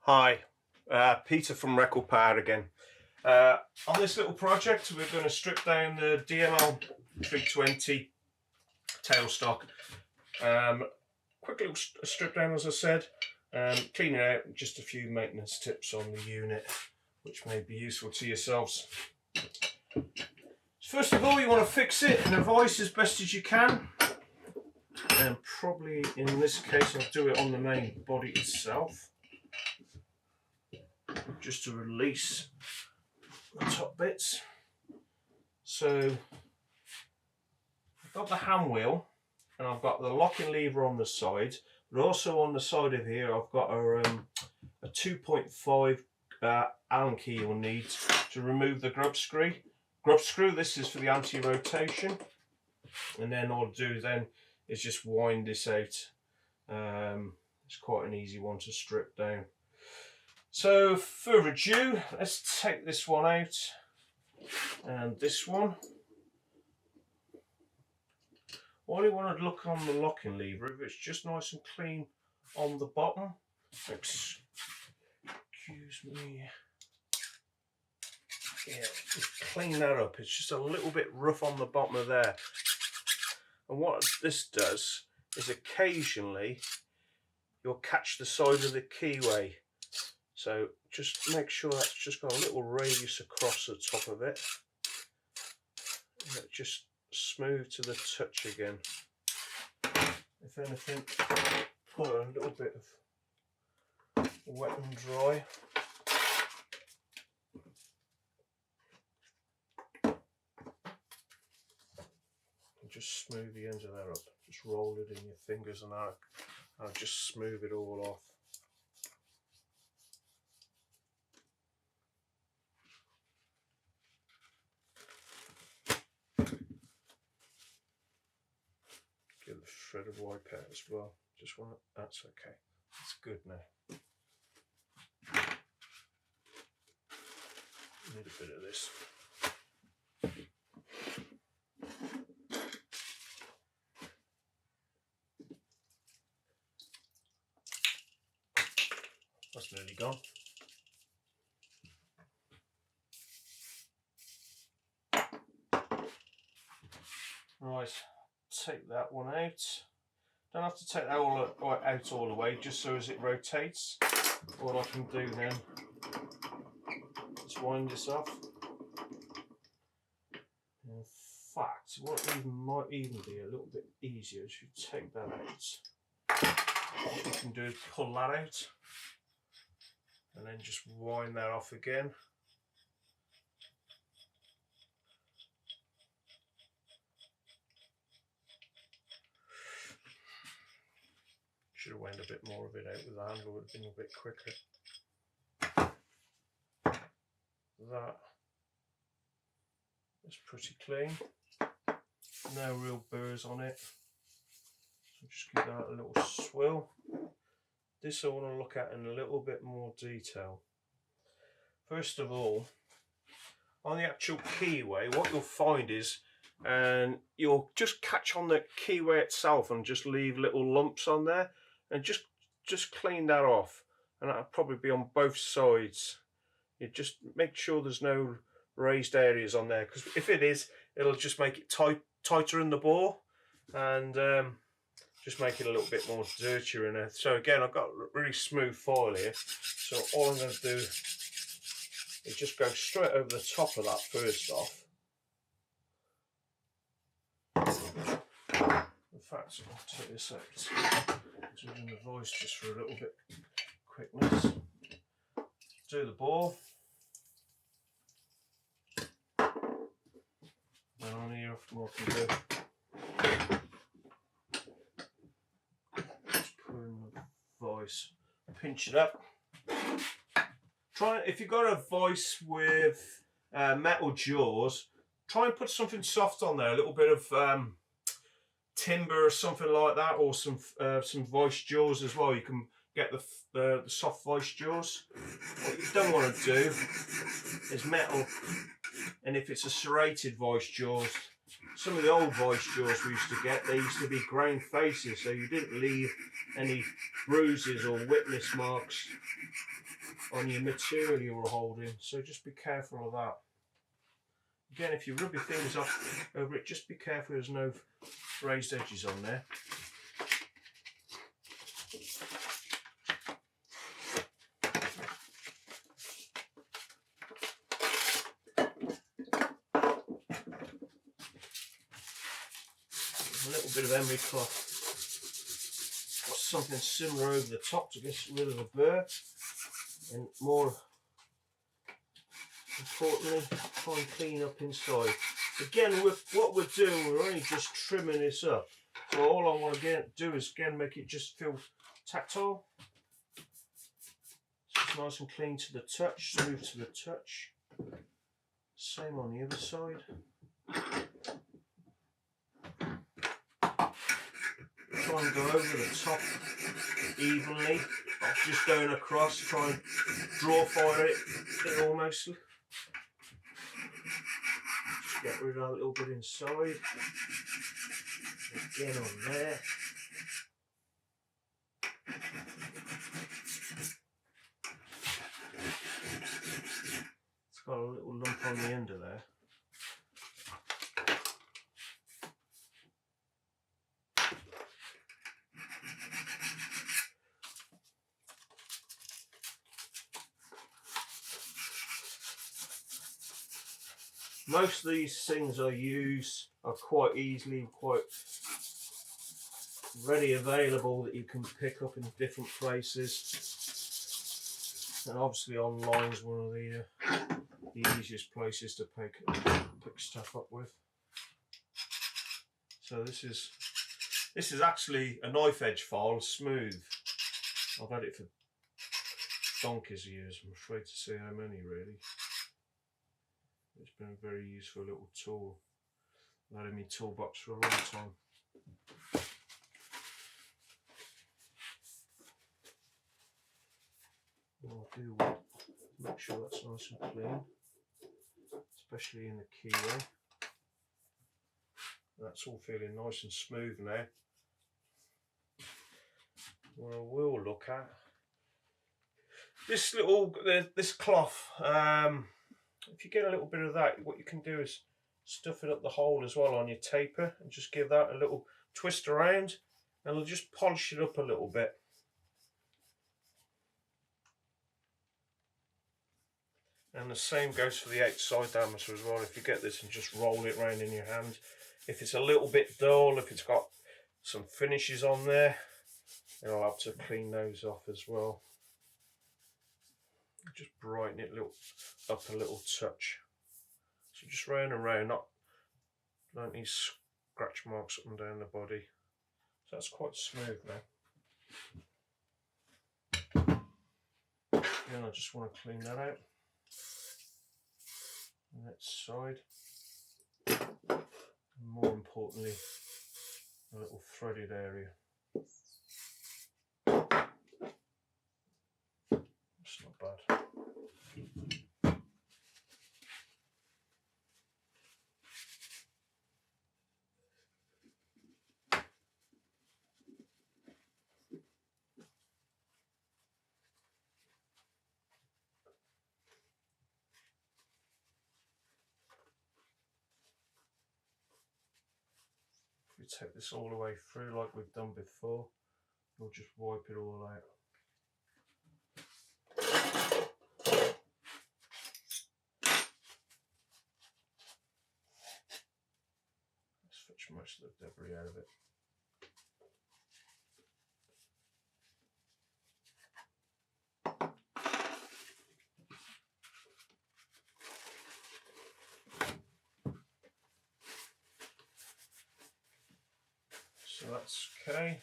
Hi, Peter from Record Power again. On this little project we're going to strip down the DML320 tailstock. Quick little strip down, as I said, clean it out, and just a few maintenance tips on the unit which may be useful to yourselves. First of all, you want to fix it in a vise as best as you can, and probably in this case I'll do it on the main body itself, just to release the top bits. So I've got the hand wheel and I've got the locking lever on the side, but also on the side of here I've got a 2.5 Allen key you'll need to remove the grub screw. This is for the anti-rotation, and then all I'll do then is just wind this out. It's quite an easy one to strip down. So further ado, let's take this one out and this one. All you want to look on the locking lever, if it's just nice and clean on the bottom. Excuse me. Yeah, just clean that up. It's just a little bit rough on the bottom of there. And what this does is occasionally you'll catch the side of the keyway. So just make sure that's just got a little radius across the top of it. And just smooth to the touch again. If anything, put a little bit of wet and dry. And just smooth the ends of that up. Just roll it in your fingers and I'll just smooth it all off. Give the shred of wipe out as well. Just want that's okay. That's good now. Need a bit of this. That's nearly gone. Right. Take that one out. Don't have to take that out all the way, just so as it rotates. All I can do then is wind this off. In fact, what might even be a little bit easier is you take that out. What you can do is pull that out and then just wind that off again. Should have wound a bit more of it out with the handle, would have been a bit quicker. That is pretty clean. No real burrs on it. So just give that a little swill. This I want to look at in a little bit more detail. First of all, on the actual keyway, what you'll find is you'll just catch on the keyway itself and just leave little lumps on there. And just clean that off, and that'll probably be on both sides. You just make sure there's no raised areas on there, because if it is, it'll just make it tighter in the bore, and just make it a little bit more dirtier in there. So again, I've got really smooth foil here, so all I'm going to do is just go straight over the top of that first off. In fact, I'll take this out. Doing the voice just for a little bit quickness. Do the bore. And on here, what I can do. Just put in the voice, pinch it up. If you've got a voice with metal jaws, try and put something soft on there, a little bit of timber or something like that, or some vice jaws as well. You can get the soft vice jaws. What you don't want to do is metal, and if it's a serrated vice jaws, some of the old vice jaws we used to get, they used to be ground faces, so you didn't leave any bruises or witness marks on your material you're holding, so just be careful of that. Again, if you rub your fingers off over it, just be careful there's no raised edges on there. A little bit of emery cloth, or something similar over the top to get rid of the burr, and more importantly, try and clean up inside. Again, what we're doing, we're only just trimming this up. So all I want to do is again make it just feel tactile. So it's nice and clean to the touch, smooth to the touch. Same on the other side. Try and go over the top evenly, not just going across. Try and draw fire it almost. Just get rid of a little bit inside. Again on there. It's got a little lump on the end of there. Most of these things I use are quite easily, quite ready available, that you can pick up in different places, and obviously online is one of the easiest places to pick stuff up with. So this is actually a knife edge file, smooth. I've had it for donkeys of years, I'm afraid to say how many really. It's been a very useful little tool. I've had it in my toolbox for a long time. What I'll do, make sure that's nice and clean, especially in the keyway. That's all feeling nice and smooth now. What I will look at, this cloth. If you get a little bit of that, what you can do is stuff it up the hole as well on your taper, and just give that a little twist around, and it'll just polish it up a little bit. And the same goes for the outside diameter as well. If you get this and just roll it around in your hand, if it's a little bit dull, if it's got some finishes on there, then I'll have to clean those off as well. Just brighten it up a little touch. So just round and round, don't need scratch marks up and down the body. So that's quite smooth now. Again, I just want to clean that out. On that side. And more importantly, a little threaded area. It's not bad. If we take this all the way through like we've done before, we'll just wipe it all out. Most of the debris out of it. So that's okay,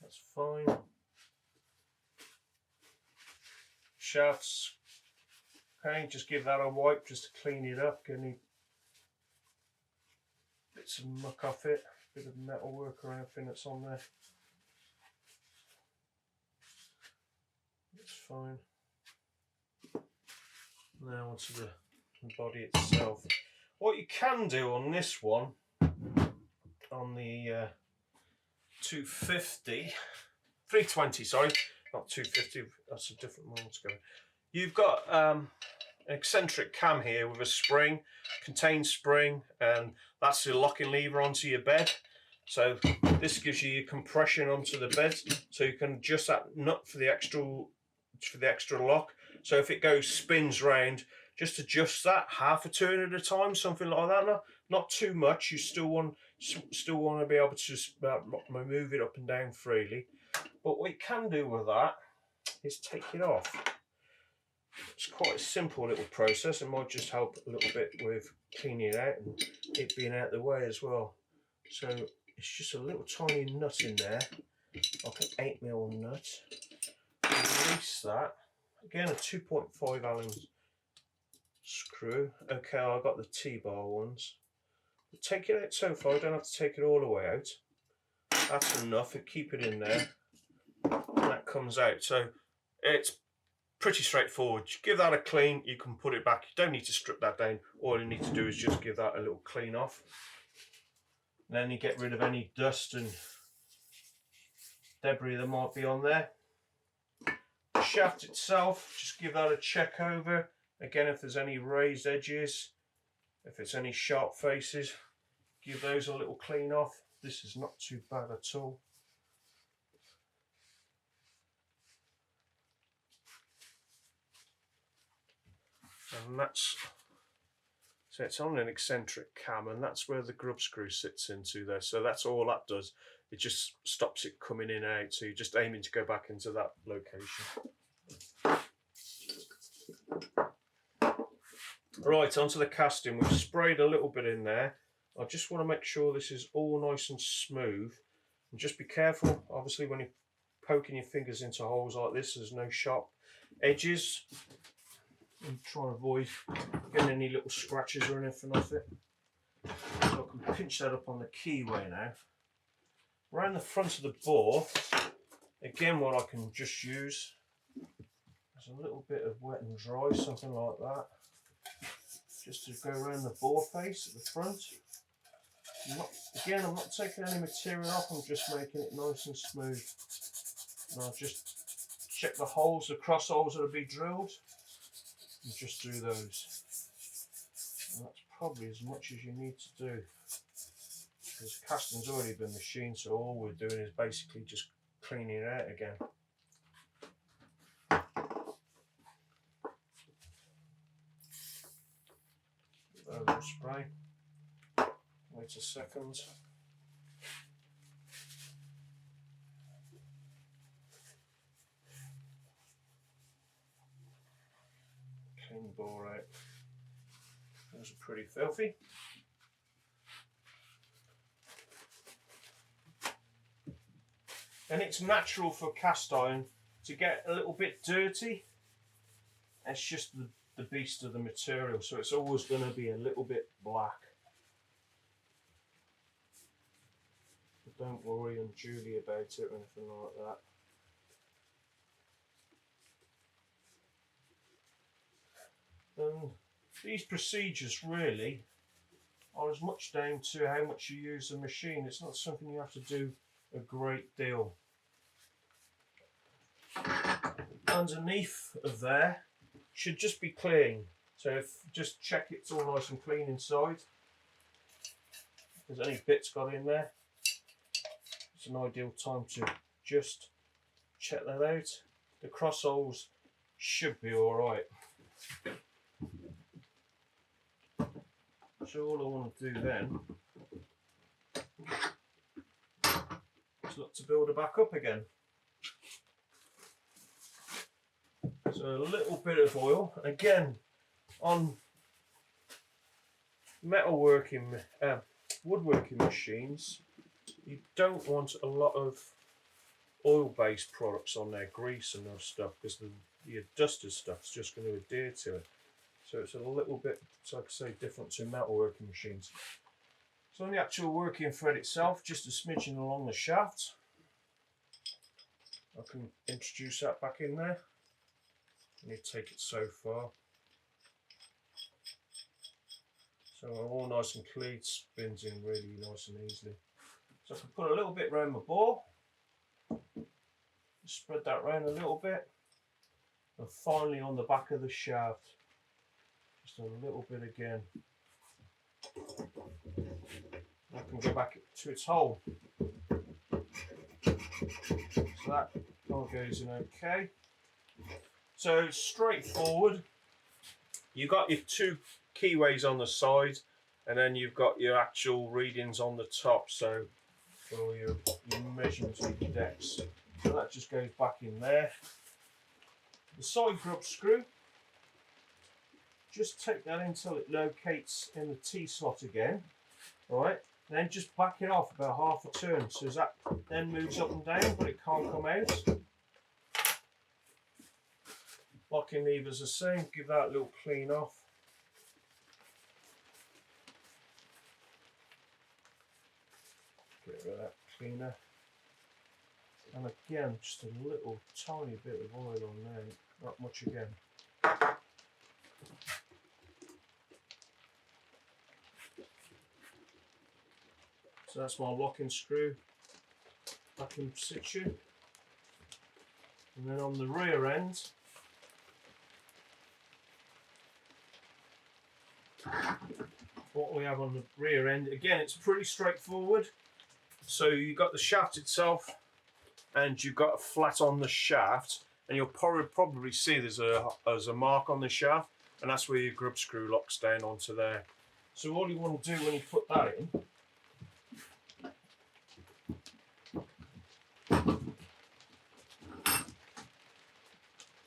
that's fine. Shafts, okay, just give that a wipe just to clean it up, get any bits of muck off it, bit of metal work or anything that's on there. It's fine. Now onto the body itself. What you can do on this one, on the 320, sorry, not 250, that's a different one altogether. You've got an eccentric cam here with a spring, contained spring, and that's the locking lever onto your bed. So this gives you your compression onto the bed, so you can adjust that nut for the extra lock. So if it spins round, just adjust that half a turn at a time, something like that. Not too much. You still want to be able to move it up and down freely. But what you can do with that is take it off. It's quite a simple little process. It might just help a little bit with cleaning it out and it being out of the way as well. So it's just a little tiny nut in there, like an 8mm nut. Release that. Again, a 2.5 Allen screw. Okay, I got the T-bar ones. But take it out so far, I don't have to take it all the way out. That's enough, keep it in there. And that comes out. So it's pretty straightforward. Give that a clean, you can put it back. You don't need to strip that down. All you need to do is just give that a little clean off. And then you get rid of any dust and debris that might be on there. The shaft itself, just give that a check over. Again, if there's any raised edges, if it's any sharp faces, give those a little clean off. This is not too bad at all. And so it's on an eccentric cam, and that's where the grub screw sits into there. So that's all that does. It just stops it coming in and out. So you're just aiming to go back into that location. Right, onto the casting. We've sprayed a little bit in there. I just want to make sure this is all nice and smooth. And just be careful, obviously, when you're poking your fingers into holes like this, there's no sharp edges. And try and avoid getting any little scratches or anything off it. So I can pinch that up on the keyway now. Around the front of the bore, again, what I can just use is a little bit of wet and dry, something like that, just to go around the bore face at the front. I'm not taking any material off, I'm just making it nice and smooth. And I'll just check the holes, the cross holes that will be drilled, and just do those. And that's probably as much as you need to do, because the casting's already been machined, so all we're doing is basically just cleaning it out again. Over spray. Wait a second. Clean the bore out. Those are pretty filthy. And it's natural for cast iron to get a little bit dirty. It's just the beast of the material, so it's always going to be a little bit black. But don't worry unduly about it or anything like that. And these procedures really are as much down to how much you use the machine. It's not something you have to do a great deal. Underneath of there should just be clean, so just check it's all nice and clean inside. If there's any bits got in there, it's an ideal time to just check that out. The cross holes should be alright. So all I want to do then is look to build it back up again. So a little bit of oil, again on woodworking machines, you don't want a lot of oil-based products on there, grease and other stuff, because the duster stuff's just going to adhere to it. So it's a little bit, like I say, different to metalworking machines. So on the actual working thread itself, just a smidgen along the shaft. I can introduce that back in there. And you take it so far. So all nice and clean, spins in really nice and easily. So I can put a little bit around my bore. Spread that around a little bit. And finally on the back of the shaft, just a little bit again. That can go back to its hole. So that all goes in okay. So straightforward. You've got your two keyways on the side, and then you've got your actual readings on the top. So for your measurements of your decks. So that just goes back in there. The side grub screw, just take that until it locates in the T-slot again. Alright, then just back it off about half a turn, so as that then moves up and down, but it can't come out. Locking levers the same, give that a little clean off. Get rid of that cleaner. And again, just a little tiny bit of oil on there, not much again. So that's my locking screw back in situ. And then on the rear end, what we have on the rear end, again it's pretty straightforward. So you've got the shaft itself and you've got a flat on the shaft, and you'll probably see there's a mark on the shaft, and that's where your grub screw locks down onto there. So all you want to do when you put that in,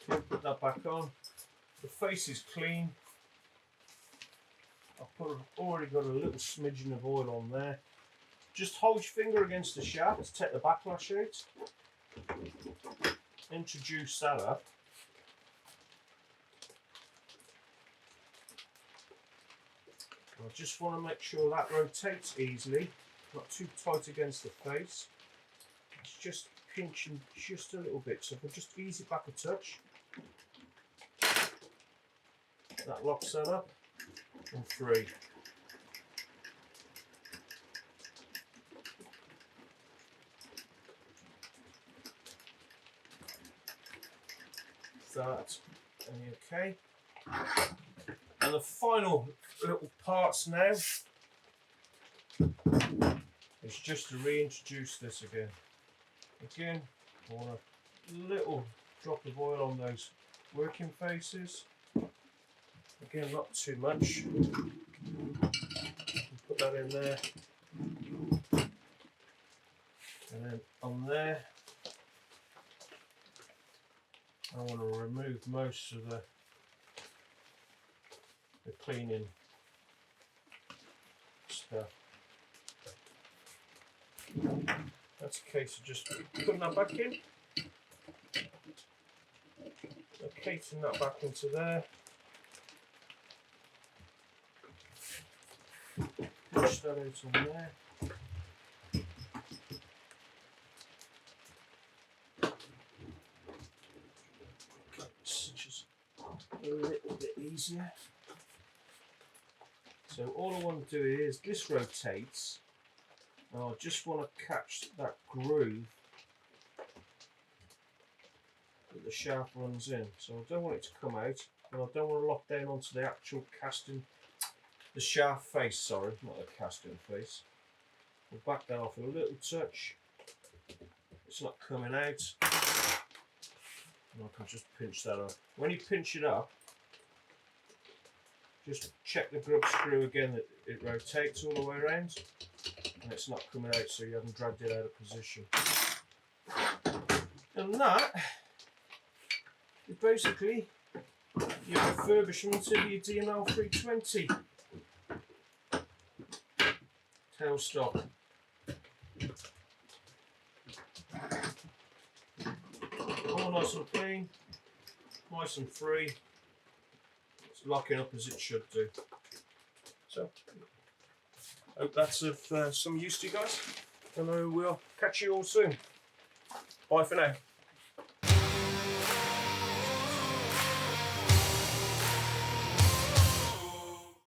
put that back on. The face is clean. I've already got a little smidgen of oil on there. Just hold your finger against the shaft to take the backlash out. Introduce that up. I just want to make sure that rotates easily, not too tight against the face. It's just pinching just a little bit, so if I just ease it back a touch, that locks that up, and free. That okay, and the final little parts now is just to reintroduce this again. Again, I want a little drop of oil on those working faces. Again, not too much. Put that in there, and then on there I want to remove most of the cleaning stuff. That's a case of just putting that back in, locating that back into there, push that out on there. A little bit easier. So all I want to do is, this rotates, and I just want to catch that groove that the shaft runs in. So I don't want it to come out, and I don't want to lock down onto the actual casting, the shaft face, sorry, not the casting face. We'll back that off a little touch. It's not coming out. And I can just pinch that up. When you pinch it up, just check the grub screw again that it rotates all the way around and it's not coming out, so you haven't dragged it out of position. And that is basically your refurbishment of your DML320 tailstock. All nice and clean, nice and free. It's locking up as it should do. So, hope that's of some use to you guys, and I will catch you all soon. Bye for now.